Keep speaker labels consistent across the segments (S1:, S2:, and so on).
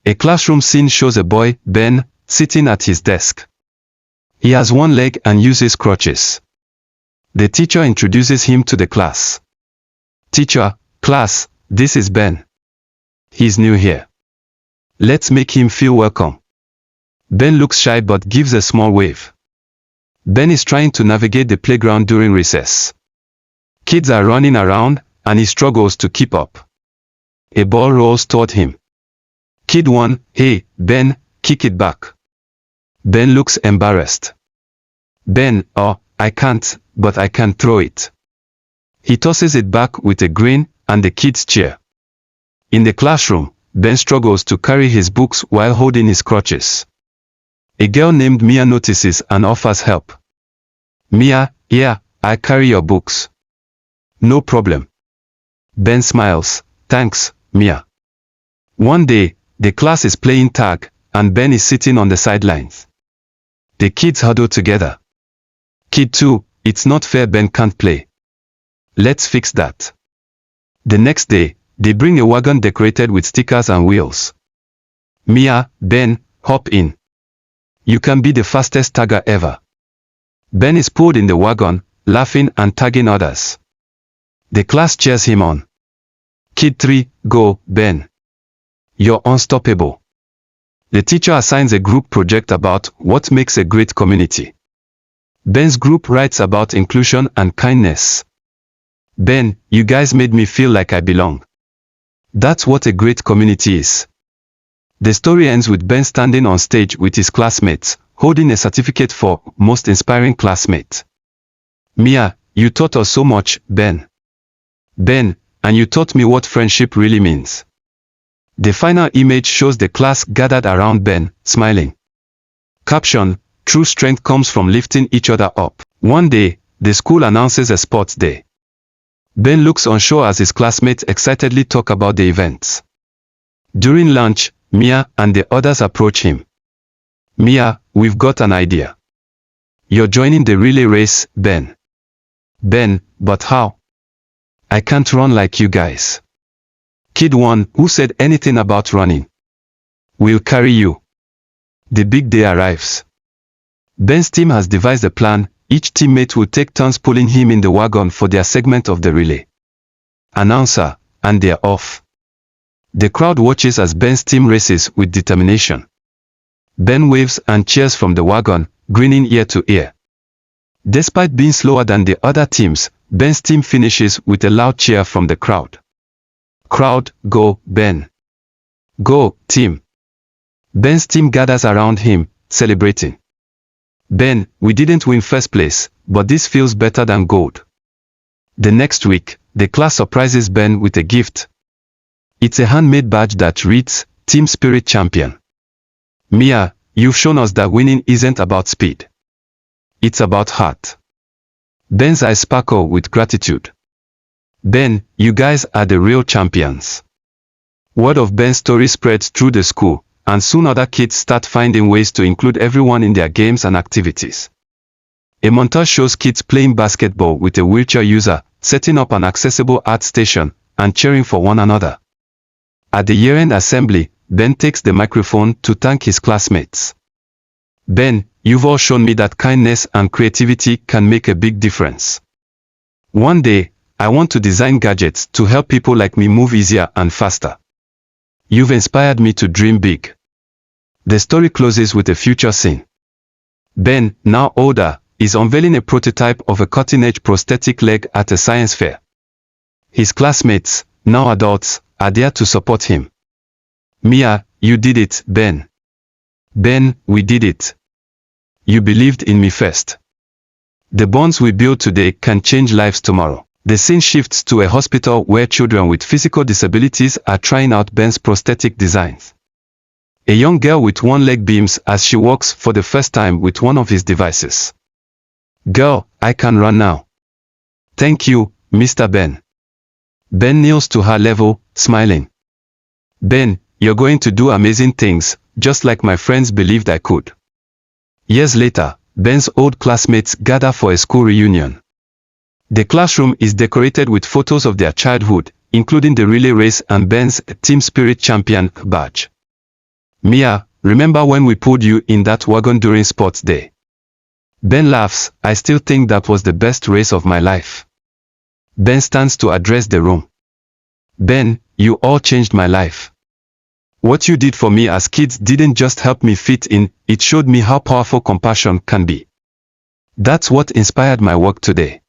S1: A classroom scene shows a boy, Ben, sitting at his desk. He has one leg and uses crutches. The teacher introduces him to the class. Teacher, class, this is Ben. He's new here. Let's make him feel welcome. Ben looks shy but gives a small wave. Ben is trying to navigate the playground during recess. Kids are running around, and he struggles to keep up. A ball rolls toward him. Kid 1, hey, Ben, kick it back. Ben looks embarrassed. Ben, oh, I can't, but I can throw it. He tosses it back with a grin, and the kids cheer. In the classroom, Ben struggles to carry his books while holding his crutches. A girl named Mia notices and offers help. Mia, yeah, I carry your books. No problem. Ben smiles, thanks, Mia. One day, the class is playing tag, and Ben is sitting on the sidelines. The kids huddle together. Kid 2, it's not fair Ben can't play. Let's fix that. The next day, they bring a wagon decorated with stickers and wheels. Mia, Ben, hop in. You can be the fastest tagger ever. Ben is pulled in the wagon, laughing and tagging others. The class cheers him on. Kid 3, go, Ben. You're unstoppable. The teacher assigns a group project about what makes a great community. Ben's group writes about inclusion and kindness. Ben, you guys made me feel like I belong. That's what a great community is. The story ends with Ben standing on stage with his classmates, holding a certificate for Most Inspiring Classmate. Mia, you taught us so much, Ben. Ben, and you taught me what friendship really means. The final image shows the class gathered around Ben, smiling. Caption, true strength comes from lifting each other up. One day, the school announces a sports day. Ben looks unsure as his classmates excitedly talk about the events. During lunch, Mia and the others approach him. Mia, we've got an idea. You're joining the relay race, Ben. Ben, but how? I can't run like you guys. Kid 1, who said anything about running? We'll carry you. The big day arrives. Ben's team has devised a plan. Each teammate will take turns pulling him in the wagon for their segment of the relay. Announcer, and they're off. The crowd watches as Ben's team races with determination. Ben waves and cheers from the wagon, grinning ear to ear. Despite being slower than the other teams, Ben's team finishes with a loud cheer from the crowd. Crowd, go, Ben. Go, team. Ben's team gathers around him, celebrating. Ben, we didn't win first place, but this feels better than gold. The next week, the class surprises Ben with a gift. It's a handmade badge that reads, Team Spirit Champion. Mia, you've shown us that winning isn't about speed. It's about heart. Ben's eyes sparkle with gratitude. Ben, you guys are the real champions. Word of Ben's story spreads through the school, and soon other kids start finding ways to include everyone in their games and activities. A montage shows kids playing basketball with a wheelchair user, setting up an accessible art station, and cheering for one another. At the year-end assembly, Ben takes the microphone to thank his classmates. Ben, you've all shown me that kindness and creativity can make a big difference. One day, I want to design gadgets to help people like me move easier and faster. You've inspired me to dream big. The story closes with a future scene. Ben, now older, is unveiling a prototype of a cutting-edge prosthetic leg at a science fair. His classmates, now adults, are there to support him. Mia, you did it, Ben. Ben, we did it. You believed in me first. The bonds we build today can change lives tomorrow. The scene shifts to a hospital where children with physical disabilities are trying out Ben's prosthetic designs. A young girl with one leg beams as she walks for the first time with one of his devices. Girl, I can run now. Thank you, Mr. Ben. Ben kneels to her level, smiling. Ben, you're going to do amazing things, just like my friends believed I could. Years later, Ben's old classmates gather for a school reunion. The classroom is decorated with photos of their childhood, including the relay race and Ben's Team Spirit Champion badge. Mia, remember when we pulled you in that wagon during sports day? Ben laughs. I still think that was the best race of my life. Ben stands to address the room. Ben, you all changed my life. What you did for me as kids didn't just help me fit in, it showed me how powerful compassion can be. That's what inspired my work today.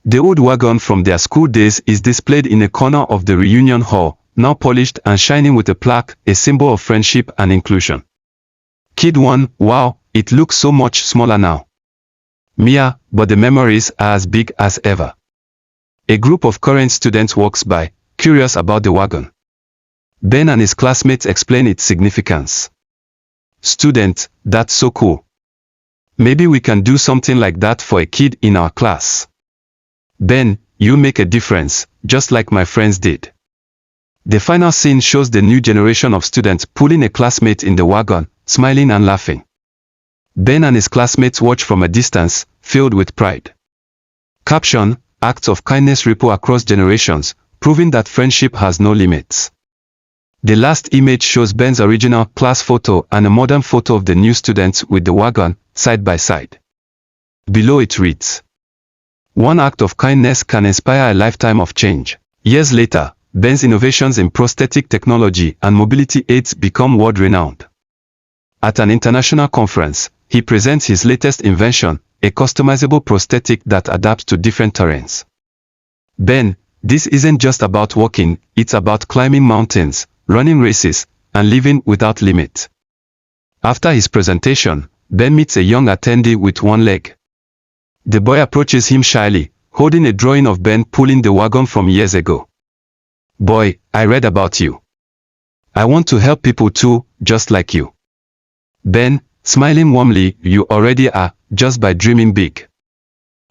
S1: The old wagon from their school days is displayed in a corner of the reunion hall, now polished and shining with a plaque, a symbol of friendship and inclusion. Kid 1, wow, it looks so much smaller now. Mia, but the memories are as big as ever. A group of current students walks by, curious about the wagon. Ben and his classmates explain its significance. Student, that's so cool. Maybe we can do something like that for a kid in our class. Ben, you make a difference, just like my friends did. The final scene shows the new generation of students pulling a classmate in the wagon, smiling and laughing. Ben and his classmates watch from a distance, filled with pride. Caption, acts of kindness ripple across generations, proving that friendship has no limits. The last image shows Ben's original class photo and a modern photo of the new students with the wagon, side by side. Below it reads, "One act of kindness can inspire a lifetime of change." Years later, Ben's innovations in prosthetic technology and mobility aids become world-renowned. At an international conference, he presents his latest invention, a customizable prosthetic that adapts to different terrains. Ben, this isn't just about walking, it's about climbing mountains, running races, and living without limit. After his presentation, Ben meets a young attendee with one leg. The boy approaches him shyly, holding a drawing of Ben pulling the wagon from years ago. "Boy, I read about you. I want to help people too, just like you." Ben, smiling warmly, "You already are, just by dreaming big."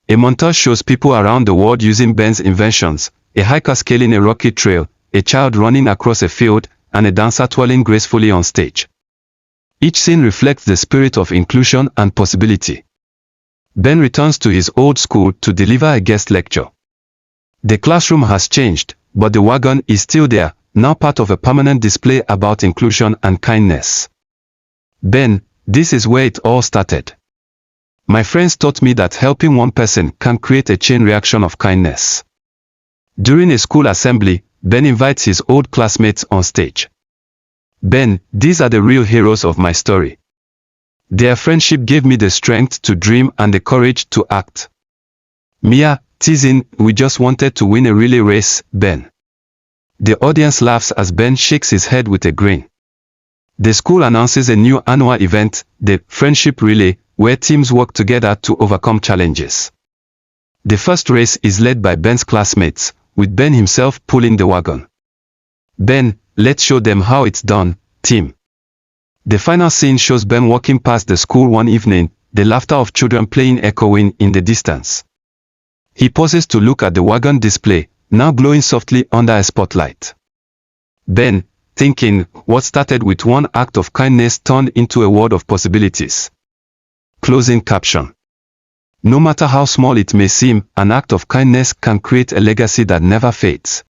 S1: A montage shows people around the world using Ben's inventions, a hiker scaling a rocky trail, a child running across a field, and a dancer twirling gracefully on stage. Each scene reflects the spirit of inclusion and possibility. Ben returns to his old school to deliver a guest lecture. The classroom has changed, but the wagon is still there, now part of a permanent display about inclusion and kindness. Ben, this is where it all started. My friends taught me that helping one person can create a chain reaction of kindness. During a school assembly, Ben invites his old classmates on stage. Ben, these are the real heroes of my story. Their friendship gave me the strength to dream and the courage to act. Mia, teasing, we just wanted to win a relay race, Ben. The audience laughs as Ben shakes his head with a grin. The school announces a new annual event, the Friendship Relay, where teams work together to overcome challenges. The first race is led by Ben's classmates, with Ben himself pulling the wagon. Ben, let's show them how it's done, team. The final scene shows Ben walking past the school one evening, the laughter of children playing echoing in the distance. He pauses to look at the wagon display, now glowing softly under a spotlight. Ben, thinking, what started with one act of kindness turned into a world of possibilities. Closing caption. No matter how small it may seem, an act of kindness can create a legacy that never fades.